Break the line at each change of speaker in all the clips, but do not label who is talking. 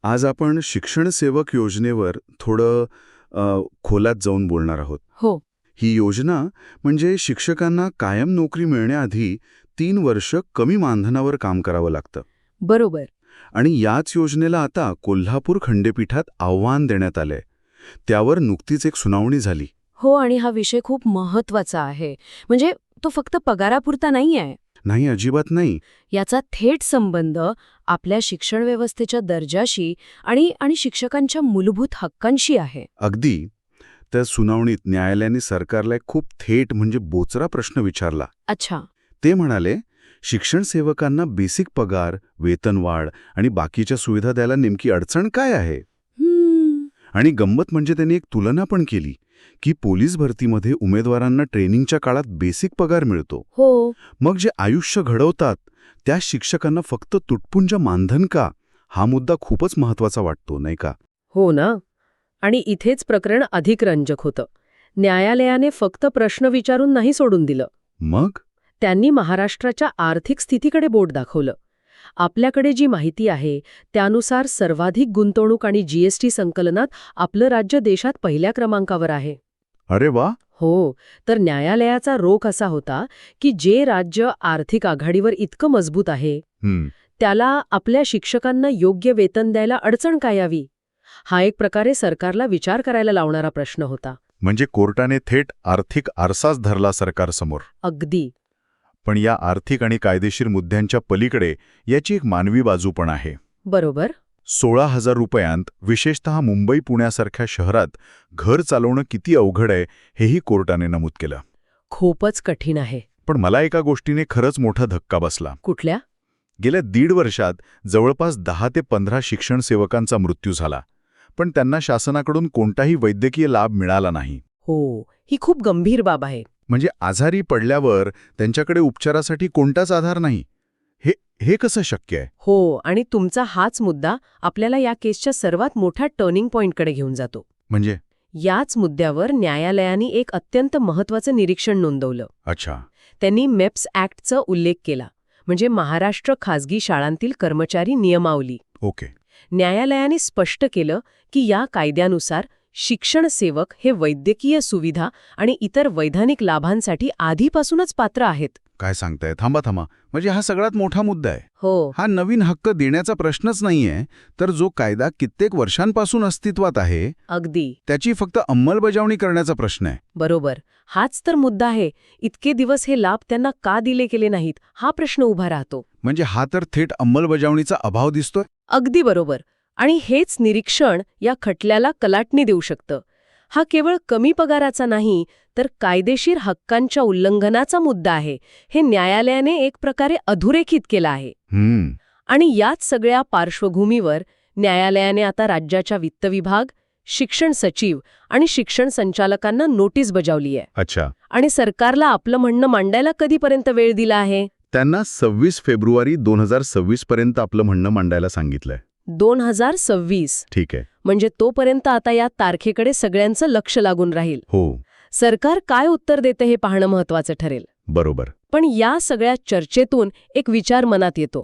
आज आपण शिक्षण सेवक योजनेवर थोडं खोलात जाऊन बोलणार आहोत.
हो.
ही योजना म्हणजे शिक्षकांना कायम नोकरी मिळण्याआधी 3 वर्ष कमी मानधनावर काम करावं लागतं.
बरोबर.
आणि याच योजनेला आता कोल्हापूर खंडपीठात आव्हान देण्यात आलंय. त्यावर नुकतीच एक सुनावणी झाली.
हो, आणि हा विषय खूप महत्वाचा आहे. म्हणजे तो फक्त पगारापुरता नाही आहे.
नाही, अजिबात नाही.
याचा थेट संबंध आपल्या शिक्षण व्यवस्थेच्या दर्जाशी आणि शिक्षकांच्या मूलभूत हक्कांशी आहे.
अगदी. त्या सुनावणीत न्यायालयाने सरकारला एक खूप थेट म्हणजे बोचरा प्रश्न विचारला.
अच्छा.
ते म्हणाले, शिक्षण सेवकांना बेसिक पगार, वेतनवाढ आणि बाकीच्या सुविधा द्यायला नेमकी अडचण काय आहे? आणि गंमत म्हणजे त्यांनी एक तुलना पण केली की पोलीस भरतीमध्ये उमेदवारांना ट्रेनिंगच्या काळात बेसिक पगार मिळतो.
हो.
मग जे आयुष्य घडवतात त्या शिक्षकांना फक्त तुटपुंज मानधन का? हा मुद्दा खूपच महत्वाचा वाटतो, नाही का?
हो ना. आणि इथेच प्रकरण अधिक रंजक होतं. न्यायालयाने फक्त प्रश्न विचारून नाही सोडून दिलं.
मग
त्यांनी महाराष्ट्राच्या आर्थिक स्थितीकडे बोट दाखवलं. आपल्याकडे जी माहिती आहे त्यानुसार सर्वाधिक गुंतवणूक आणि जीएसटी संकलनात आपलं राज्य देशात पहिल्या क्रमांकावर आहे.
अरे वा.
हो. तर न्यायालयाचा रोख असा होता की जे राज्य आर्थिक आघाडीवर इतकं मजबूत आहे त्याला आपल्या शिक्षकांना योग्य वेतन द्यायला अडचण काय यावी? हा एक प्रकारे सरकारला विचार करायला लावणारा प्रश्न होता.
म्हणजे कोर्टाने थेट आर्थिक आरसाच धरला सरकारसमोर.
अगदी.
पण या आर्थिक आणि कायदेशीर मुद्द्यांच्या पलीकडे याची एक मानवी बाजू पण आहे.
बरोबर.
16,000 रुपयांत विशेषतः मुंबई पुण्यासारख्या शहरात घर चालवणं किती अवघड आहे हेही कोर्टाने नमूद केलं.
खूपच कठीण आहे.
पण मला एका गोष्टीने खरंच मोठा धक्का बसला.
कुठल्या?
गेल्या 1.5 वर्षात जवळपास 10 ते 15 शिक्षण सेवकांचा मृत्यू झाला, पण त्यांना शासनाकडून कोणताही वैद्यकीय लाभ मिळाला नाही.
हो, ही खूप गंभीर बाब आहे.
म्हणजे आजारी पडल्यावर त्यांच्याकडे उपचारासाठी कोणताच आधार नाही. हे कसं शक्य आहे?
हो, आणि तुमचा हाच मुद्दा आपल्याला या केसच्या सर्वात मोठ्या टर्निंग पॉइंटकडे घेऊन जातो.
म्हणजे
याच मुद्द्यावर न्यायालयाने एक अत्यंत महत्त्वाचं निरीक्षण नोंदवलं.
अच्छा.
त्यांनी मेप्स ॲक्टचा उल्लेख केला, म्हणजे महाराष्ट्र खाजगी शाळांतील कर्मचारी नियमावली.
ओके.
न्यायालयाने स्पष्ट केलं की या कायद्यानुसार शिक्षण सेवक हे वैद्यकीय सुविधा आणि इतर वैधानिक लाभांसाठी आधीपासूनच पात्र आहेत.
काय सांगताय? थांबा. म्हणजे हा सगळ्यात मोठा मुद्दा आहे.
हो.
हा नवीन हक्क देण्याचा प्रश्नच नाहीये, तर जो कायदा कित्येक वर्षांपासून अस्तित्वात आहे
अगदी.
त्याची फक्त अंमलबजावणी करण्याचा प्रश्न आहे.
बरोबर. हाच तर मुद्दा आहे. इतके दिवस हे लाभ त्यांना का दिले गेले नाहीत हा प्रश्न उभा राहतो.
म्हणजे हा तर थेट अंमलबजावणीचा अभाव दिसतोय.
अगदी बरोबर. आणि हेच निरीक्षण या खटल्याला कलाटणी देऊ शकतं. हा केवळ कमी पगाराचा नाही तर कायदेशीर हक्कांच्या उल्लंघनाचा मुद्दा आहे, हे न्यायालयाने एक प्रकारे अधोरेखित केलं आहे. आणि याच सगळ्या पार्श्वभूमीवर न्यायालयाने आता राज्याच्या वित्त विभाग, शिक्षण सचिव आणि शिक्षण संचालकांना नोटीस बजावली आहे.
अच्छा. आणि
सरकारला आपलं म्हणणं मांडायला कधीपर्यंत वेळ दिला आहे?
त्यांना 26 फेब्रुवारी 2026 पर्यंत आपलं म्हणणं मांडायला सांगितलंय.
2026.
ठीक आहे.
म्हणजे तोपर्यंत आता या तारखेकडे सगळ्यांचं लक्ष लागून राहील.
हो.
सरकार काय उत्तर देते हे पाहणं महत्वाचं ठरेल.
बरोबर.
पण या सगळ्या चर्चेतून एक विचार मनात येतो.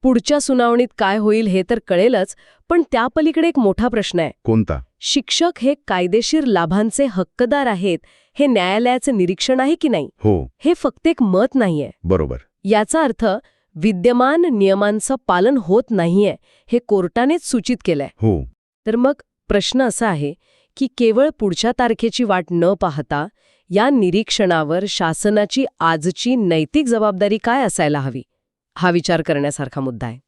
पुढच्या सुनावणीत काय होईल हे तर कळेलच, पण त्यापलीकडे एक मोठा प्रश्न आहे.
कोणता?
शिक्षक हे कायदेशीर लाभांचे हक्कदार आहेत हे न्यायालयाचं निरीक्षण आहे की नाही?
हो.
हे फक्त एक मत नाहीये.
बरोबर.
याचा अर्थ विद्यमान नियमांचं पालन होत नाहीये हे कोर्टानेच सूचित केलंय.
हो.
तर मग प्रश्न असा आहे की केवळ पुढच्या तारखेची वाट न पाहता या निरीक्षणावर शासनाची आजची नैतिक जबाबदारी काय असायला हवी? हा विचार करण्यासारखा मुद्दा आहे.